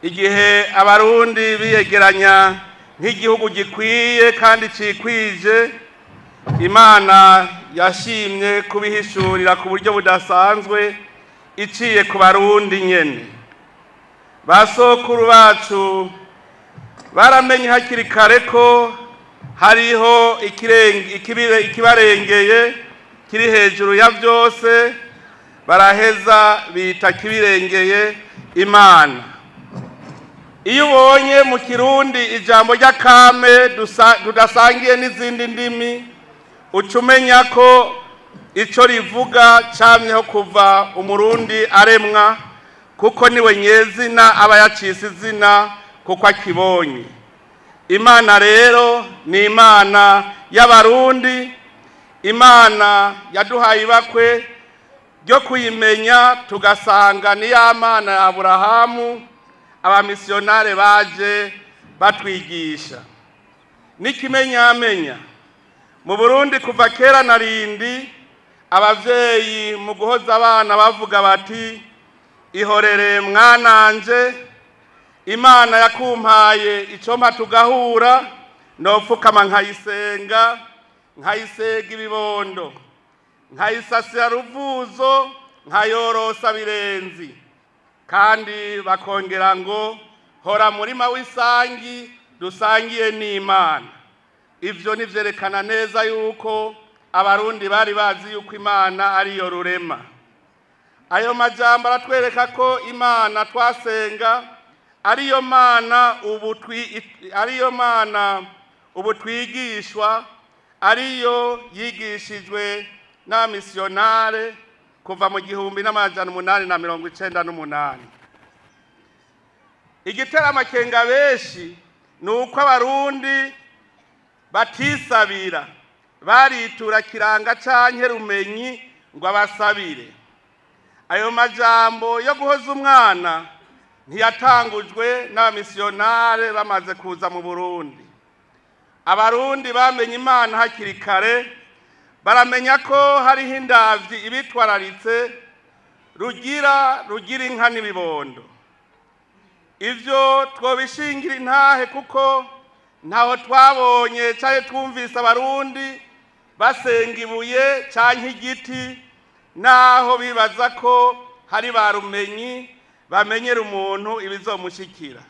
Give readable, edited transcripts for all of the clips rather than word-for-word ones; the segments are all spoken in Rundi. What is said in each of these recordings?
igihe abarundi biyegeranya nk'igihugu gikwiye kandi cikwije, Imana yashimye kubihishurira ku buryo budasanzwe iciye ku barundi nyene. Basokuru bacu baramenye hakiri kare ko hariho ikibarengeye kiri hejuru ya byose, baraheza bita kibirengeye Imana. Iyo ubonye mu Kirundi ijambo ry'akame tudasangiye n'izindi ndimi, ucumenya ko ico rivuga camyeho kuva umurundi aremwa, kuko niwe nyezina aba yacise izina kuko akibonye. Imana rero ni Imana y'abarundi, Imana yaduhaye ibakwe ryo kuyimenya, tugasanga ni ya Mana ya Aburahamu abamisiyonare baje batwigisha. N'ikimenyamenya mu Burundi kuva kera na rindi, abavyeyi mu guhoza abana bavuga bati ihorere mwananje, Imana yakumpaye icompa tugahura, nopfukama nkayisega ibibondo, nkayisasira ruvuzo, nkayorosa birenzi. Kandi bakongera ngo hora murima w'isangi dusangiye n'Imana. Ivyo nivyerekana neza yuko abarundi bari bazi yuko Imana ariyo rurema. Ayo majambo aratwereka ko Imana twasenga ariyo Mana ubu twigishwa, ariyo yigishijwe n'abamisiyonare kuva mu 1898. Igitera amakenga benshi nuko abarundi batisabira, baritura kiranga canke rumenyi ngo abasabire. Ayo majambo yo guhoza umwana ntiyatangujwe n'abamisiyonare bamaze kuza mu Burundi. Abarundi bamenye Imana hakiri kare, baramenya ko hariho indavyi ibitwararitse rugira inka n'ibibondo. Ivyo twobishingira intahe kuko ntaho twabonye canke twumvise abarundi basenga ibuye canke igiti, naho bibaza ko hari barumenyi bamenyera umuntu ibizomushikira.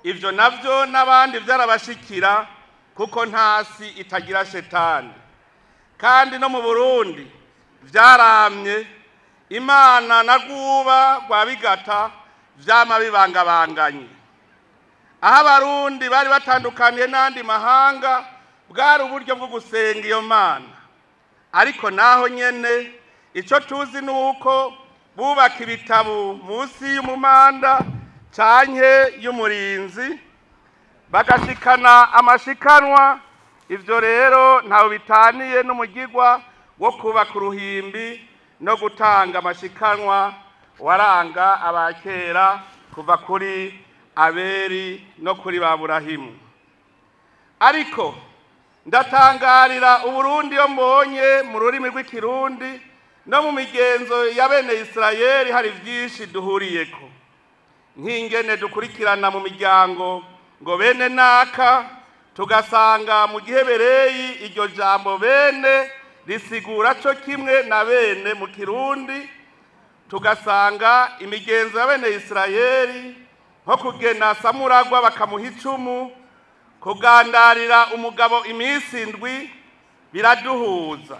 Ivyo navyo n'abandi vyarabashikira kuko ntasi itagira shetani. Kandi no mu Burundi vyaramye, Imana na Rwuba rwa Bigata vyama bibangabanganye. Aho abarundi bari batandukaniye n'andi mahanga, bwari uburyo bwo gusenga iyo Mana. Ariko naho nyene ico tuzi nuko bubaka ibitabu munsi y'umumanda canke y'umurinzi, bagashikana amashikanwa. Ivyo rero ntawe bitaniye n'umugirwa wo kubaka uruhimbi no gutanga amashikanwa waranga abakera kuva kuri Abeli no kuri Baburahimu. Ariko ndatangarira Uburundi yo mbonye mu rurimi rw'ikirundi no mu migenzo ya bene Israeli hari vyinshi duhuriyeko, nk'ingene dukurikirana mu miryango ngo bene naka, tugasanga mu gihebereyi iryo jambo bene risigura co kimwe na bene mu Kirundi. Tugasanga imigenzo ya bene Israeli nko kugena samuragwa bakamuha icumu, kugandarira umugabo iminsi indwi biraduhuza.